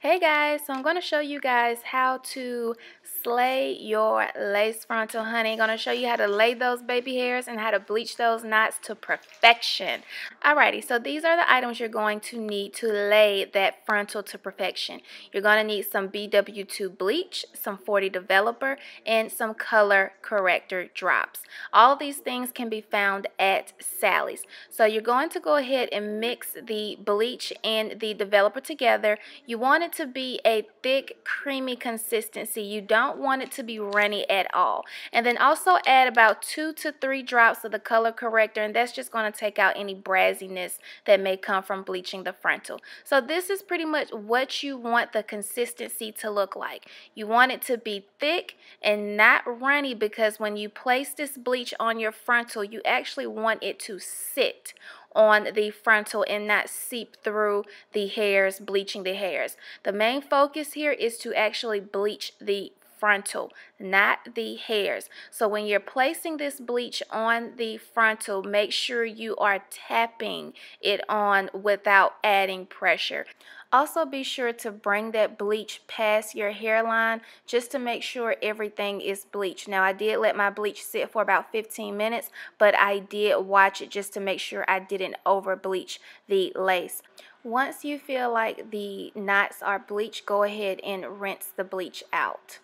Hey guys, so I'm going to show you guys how to slay your lace frontal, honey. I'm going to show you how to lay those baby hairs and how to bleach those knots to perfection. Alrighty, so these are the items you're going to need to lay that frontal to perfection. You're going to need some BW2 bleach, some 40 developer, and some color corrector drops. All of these things can be found at Sally's. So you're going to go ahead and mix the bleach and the developer together. You want it to be a thick, creamy consistency. You don't want it to be runny at all. And then also add about 2 to 3 drops of the color corrector, and that's just going to take out any brassiness that may come from bleaching the frontal. So this is pretty much what you want the consistency to look like. You want it to be thick and not runny, because when you place this bleach on your frontal, you actually want it to sit on the frontal and not seep through the hairs, bleaching the hairs. The main focus here is to actually bleach the frontal, not the hairs. So when you're placing this bleach on the frontal, make sure you are tapping it on without adding pressure. Also, be sure to bring that bleach past your hairline just to make sure everything is bleached. Now, I did let my bleach sit for about 15 minutes, but I did watch it just to make sure I didn't over bleach the lace. Once you feel like the knots are bleached, go ahead and rinse the bleach out.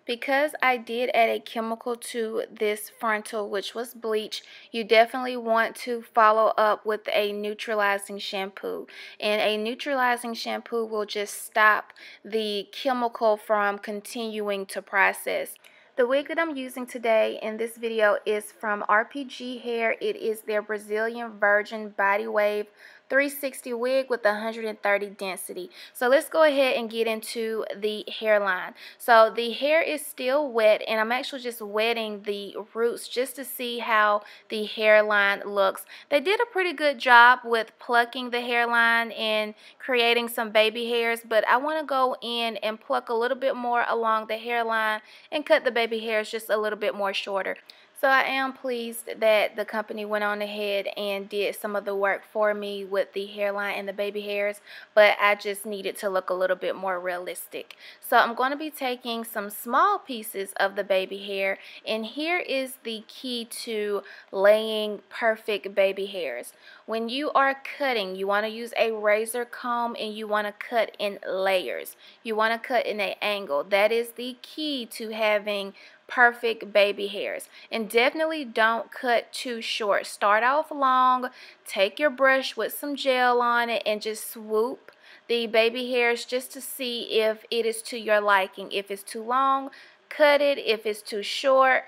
Because I did add a chemical to this frontal, which was bleach, you definitely want to follow up with a neutralizing shampoo. And a neutralizing shampoo will just stop the chemical from continuing to process. The wig that I'm using today in this video is from RPGHair. It is their Brazilian Virgin Body Wave 360 wig with 130 density. So let's go ahead and get into the hairline. So the hair is still wet, and I'm actually just wetting the roots just to see how the hairline looks. They did a pretty good job with plucking the hairline and creating some baby hairs, but I want to go in and pluck a little bit more along the hairline and cut the baby hairs just a little bit more shorter. So I am pleased that the company went on ahead and did some of the work for me with the hairline and the baby hairs, but I just needed to look a little bit more realistic. So I'm going to be taking some small pieces of the baby hair, and here is the key to laying perfect baby hairs. When you are cutting, you want to use a razor comb, and you want to cut in layers. You want to cut in an angle. That is the key to having perfect baby hairs. And definitely don't cut too short. Start off long, take your brush with some gel on it, and just swoop the baby hairs just to see if it is to your liking. If it's too long, cut it. If it's too short,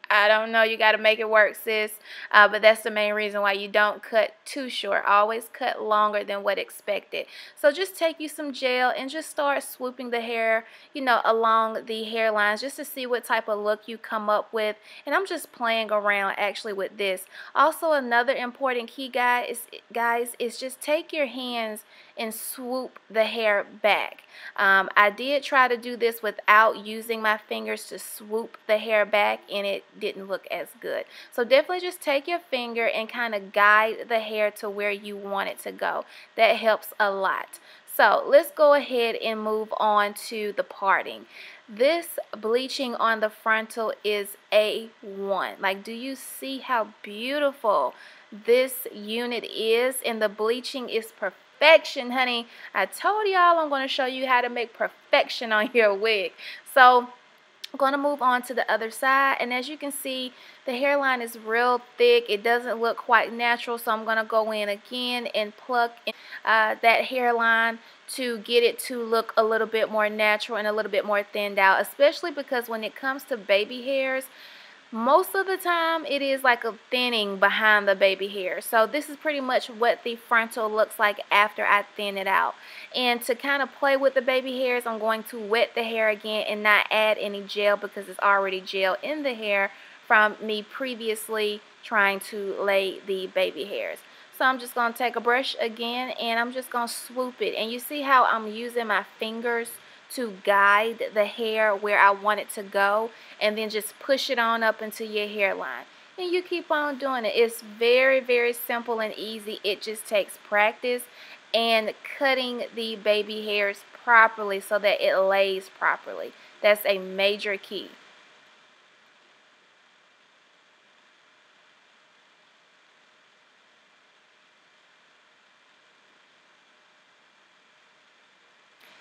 I don't know, you got to make it work, sis. But that's the main reason why you don't cut too short. Always cut longer than what expected. So just take you some gel and just start swooping the hair, along the hairlines just to see what type of look you come up with. And I'm just playing around actually with this. Also, another important key, guys, is just take your hands and swoop the hair back. I did try to do this without using my fingers to swoop the hair back, and it didn't look as good. So definitely just take your finger and kind of guide the hair to where you want it to go. That helps a lot. So let's go ahead and move on to the parting. This bleaching on the frontal is A1. Like, do you see how beautiful this unit is? And the bleaching is perfection, honey. I told y'all I'm going to show you how to make perfection on your wig. So I'm going to move on to the other side, and as you can see, the hairline is real thick. It doesn't look quite natural, so I'm going to go in again and pluck that hairline to get it to look a little bit more natural and a little bit more thinned out, especially because when it comes to baby hairs, most of the time it is like a thinning behind the baby hair. So this is pretty much what the frontal looks like after I thin it out. And to kind of play with the baby hairs, I'm going to wet the hair again and not add any gel, because it's already gel in the hair from me previously trying to lay the baby hairs. So I'm just going to take a brush again, and I'm just going to swoop it. And you see how I'm using my fingers to guide the hair where I want it to go, and then just push it on up into your hairline. And you keep on doing it. It's very, very simple and easy. It just takes practice and cutting the baby hairs properly so that it lays properly. That's a major key.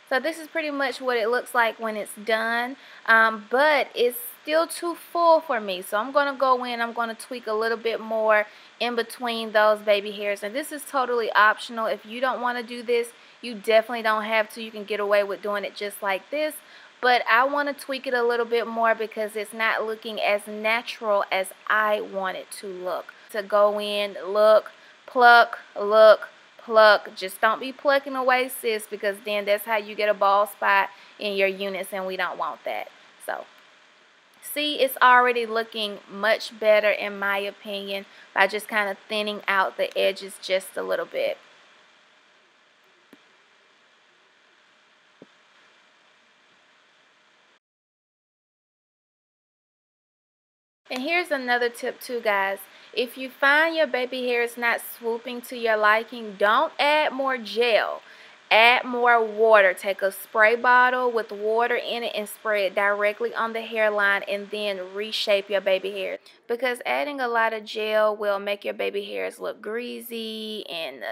So this is pretty much what it looks like when it's done, but it's still too full for me. So I'm going to go in, I'm going to tweak a little bit more in between those baby hairs. And this is totally optional. If you don't want to do this, you definitely don't have to. You can get away with doing it just like this. But I want to tweak it a little bit more because it's not looking as natural as I want it to look. To go in, look, pluck, look, pluck. Just don't be plucking away, sis, because then that's how you get a bald spot in your units, and we don't want that. So see, it's already looking much better in my opinion by just kind of thinning out the edges just a little bit. And here's another tip too, guys. If you find your baby hair is not swooping to your liking, don't add more gel. Add more water. Take a spray bottle with water in it and spray it directly on the hairline, and then reshape your baby hair. Because adding a lot of gel will make your baby hairs look greasy and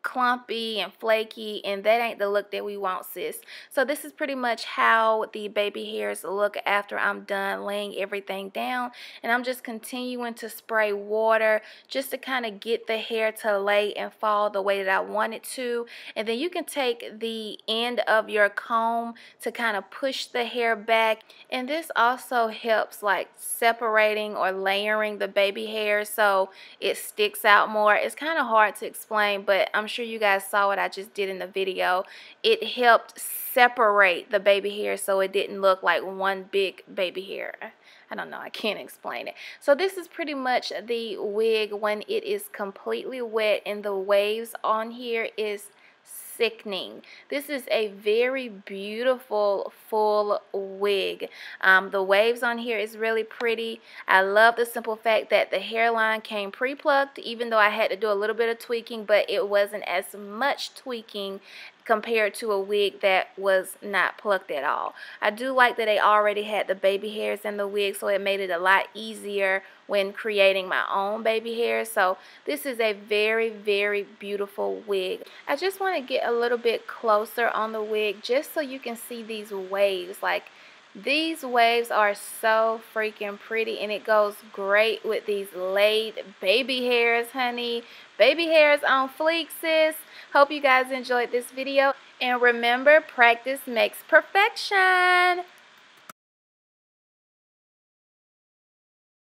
clumpy and flaky, and that ain't the look that we want, sis. So this is pretty much how the baby hairs look after I'm done laying everything down, and I'm just continuing to spray water just to kind of get the hair to lay and fall the way that I want it to. And then you can take the end of your comb to kind of push the hair back, and this also helps like separating or layering the baby hair so it sticks out more. It's kind of hard to explain, but I'm sure you guys saw what I just did in the video. It helped separate the baby hair so it didn't look like one big baby hair. I don't know, I can't explain it. So this is pretty much the wig when it is completely wet, and the waves on here is sickening. This is a very beautiful full wig. The waves on here is really pretty. I love the simple fact that the hairline came pre-plucked, even though I had to do a little bit of tweaking, but it wasn't as much tweaking compared to a wig that was not plucked at all. I do like that they already had the baby hairs in the wig, so it made it a lot easier when creating my own baby hair. So this is a very, very beautiful wig. I just want to get a little bit closer on the wig just so you can see these waves. Like, these waves are so freaking pretty, and it goes great with these laid baby hairs, honey. Baby hairs on fleek, sis. Hope you guys enjoyed this video. And remember, practice makes perfection.